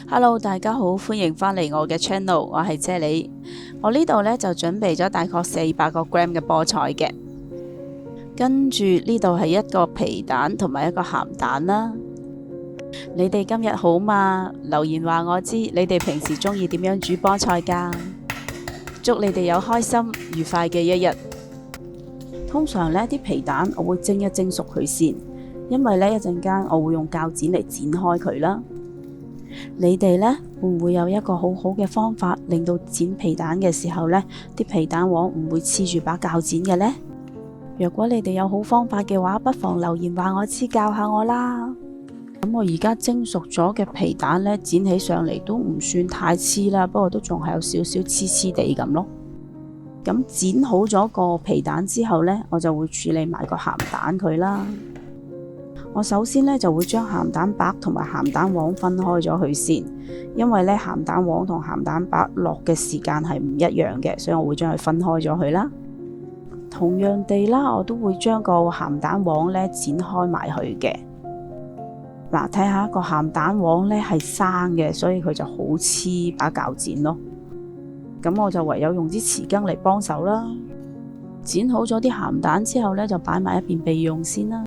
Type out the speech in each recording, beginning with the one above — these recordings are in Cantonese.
Hello，大家好，歡迎返嚟我嘅 channel，我係啫喱。我呢度呢就準備咗大概400個 gram 嘅菠菜嘅，跟住呢度係一個皮蛋同埋一個鹹蛋啦。你哋今日好嘛？留言話我知，你哋平時中意點樣煮菠菜㗎？祝你哋有開心愉快嘅一日。通常呢啲皮蛋我會蒸一蒸熟佢先，因為呢一陣間我會用鉸剪嚟剪開佢啦。你哋呢會唔會有一個好好嘅方法，令到剪皮蛋嘅時候呢啲皮蛋黃唔會黐住把鉸剪嘅呢？若果你哋有好方法嘅話，不妨留言話我知，教下我啦。咁我而家蒸熟咗嘅皮蛋呢，剪起上嚟都唔算太黐啦，不過都仲係有少少黐黐地咁咯。咁剪好咗個皮蛋之後呢，我就會處理埋個鹹蛋佢啦。我首先呢就會將鹹蛋白同埋鹹蛋黃分開咗佢先，因為呢鹹蛋黃同鹹蛋白落嘅時間係唔一樣嘅，所以我會將佢分開咗佢啦。同樣地啦，我都會將個鹹蛋黃呢剪開埋佢嘅。嗱，睇下個鹹蛋黃呢係生嘅，所以佢就好黐把鉸剪咯。咁我就唯有用啲匙羹嚟幫手啦。剪好咗啲鹹蛋之後呢，就擺埋一邊備用先啦。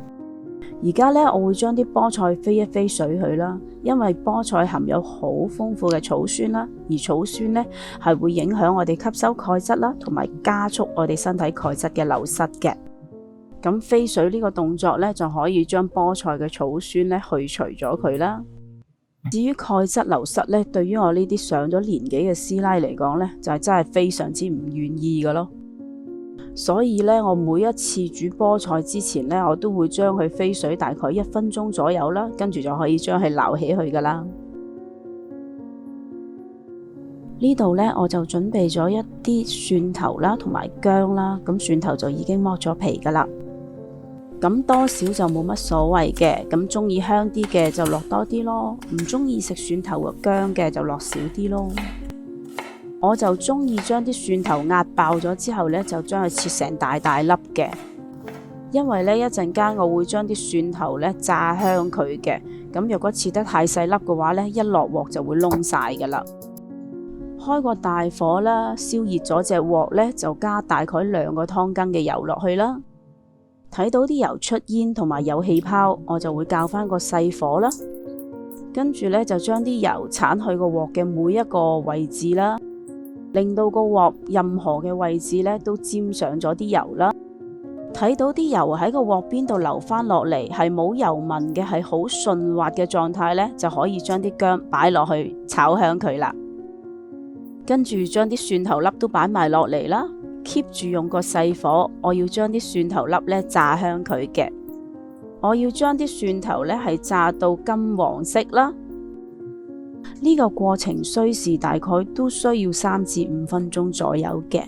而家呢，我會將啲菠菜飛一飛水佢啦，因為菠菜含有好豐富嘅草酸啦，而草酸呢係會影響我哋吸收鈣質啦，同埋加速我哋身體鈣質嘅流失嘅。咁飛水呢個動作呢，就可以將菠菜嘅草酸呢去除咗佢啦。至於鈣質流失呢，對於我呢啲上咗年紀嘅師奶嚟講呢，就係真係非常之唔願意㗎咯。所以呢，我每一次煮菠菜之前呢，我都會將佢飛水大概1分鐘左右啦，跟住就可以將佢撈起去噶啦。呢度呢，我就準備咗一啲蒜頭啦，同埋薑啦。咁蒜頭就已經剝咗皮噶啦，咁多少就冇乜所謂嘅。咁中意香啲嘅就落多啲咯，唔中意食蒜頭和薑嘅就落少啲咯。我就中意將啲蒜頭壓爆咗之後呢，就將佢切成大大粒嘅，因為呢一陣間我會將啲蒜頭呢炸香佢嘅。咁若果切得太細粒嘅話呢，一落鑊就會燶晒噶啦。開個大火啦，燒熱咗隻鑊呢，就加大概2個湯羹嘅油落去啦。睇到啲油出煙同埋有氣泡，我就會較翻個細火啦。跟住呢，就將啲油鏟去個鑊嘅每一個位置啦，令到個鑊任何嘅位置呢都沾上咗啲油啦。睇到啲油喺個鑊邊度流翻落嚟，係冇油紋嘅，係好順滑嘅狀態呢，就可以將啲薑擺落去炒香佢啦。跟住將啲蒜頭粒都擺埋落嚟啦，keep 住用個細火，我要將啲蒜頭粒呢炸香佢嘅。我要將啲蒜頭呢係炸到金黃色啦。呢個過程需時大概都需要3至5分鐘左右嘅。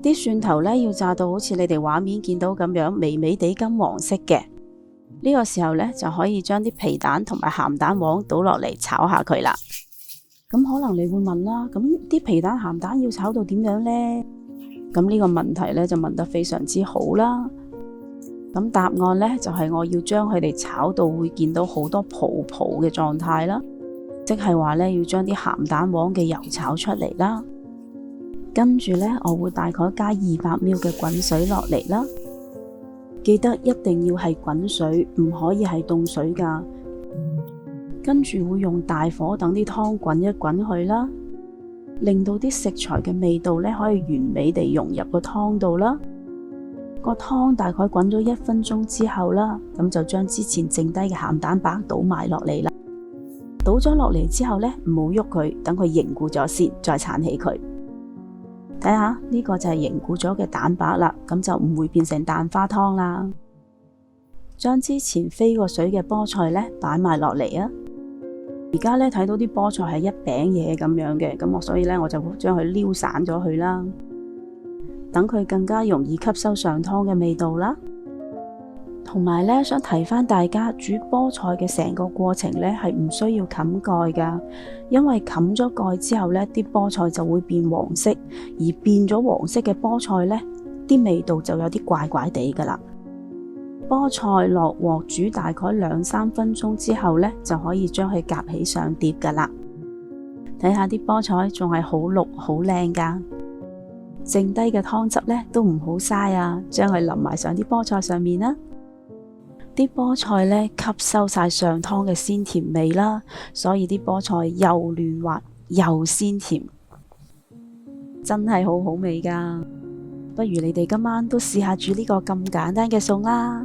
啲蒜頭呢要炸到好似你哋畫面見到咁樣微微地金黃色嘅。呢個時候呢，就可以將啲皮蛋同埋鹹蛋黃倒落嚟炒下佢啦。咁可能你會問啦，咁啲皮蛋鹹蛋要炒到點樣呢？咁呢個問題呢，就問得非常之好啦。咁答案呢，就係我要將佢哋炒到會見到好多泡泡嘅狀態啦。即係話呢，要將啲鹹蛋黃嘅油炒出嚟啦。跟住呢，我會大概加200ml嘅滾水落嚟啦。記得一定要係滾水，唔可以係凍水噶。跟住會用大火等啲湯滾一滾去啦，令到啲食材嘅味道呢可以完美地融入個湯度啦。個湯大概滾咗1分鐘之後啦，咁就將之前剩低嘅鹹蛋白倒埋落嚟啦。倒咗落嚟之後呢，唔好喐佢，等佢凝固咗先，再鏟起佢。睇下呢個就係凝固咗嘅蛋白啦，咁就唔會變成蛋花湯啦。將之前飛過水嘅菠菜呢擺埋落嚟啊！而家呢睇到啲菠菜係一餅嘢咁樣嘅，咁所以呢我就將佢撩散咗佢啦，等佢更加容易吸收上湯嘅味道啦。同埋呢，想提翻大家，煮菠菜嘅成個過程呢係唔需要冚蓋噶，因為冚咗蓋之後呢，啲菠菜就會變黃色，而變咗黃色嘅菠菜呢，啲味道就有啲怪怪地噶啦。菠菜落鑊煮大概2-3分鐘之後呢，就可以將佢夾起上碟噶啦。睇下啲菠菜仲係好綠好靚噶，剩低嘅湯汁呢都唔好嘥啊，將佢淋埋上啲菠菜上面啦。啲菠菜呢吸收晒上湯嘅鮮甜味啦，所以啲菠菜又嫩滑又鮮甜，真係好好味噶。不如你哋今晚都試下煮呢個咁簡單嘅餸啦。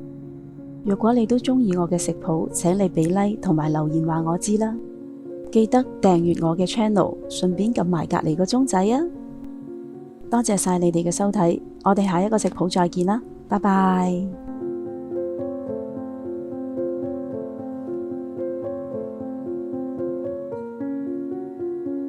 如果你都鍾意我嘅食譜，請你俾 like 同埋留言話我知啦。記得訂閱我嘅 channel， 順便撳埋隔籬個鐘仔啊！多謝晒你哋嘅收睇，我哋下一個食譜再見啦，拜拜。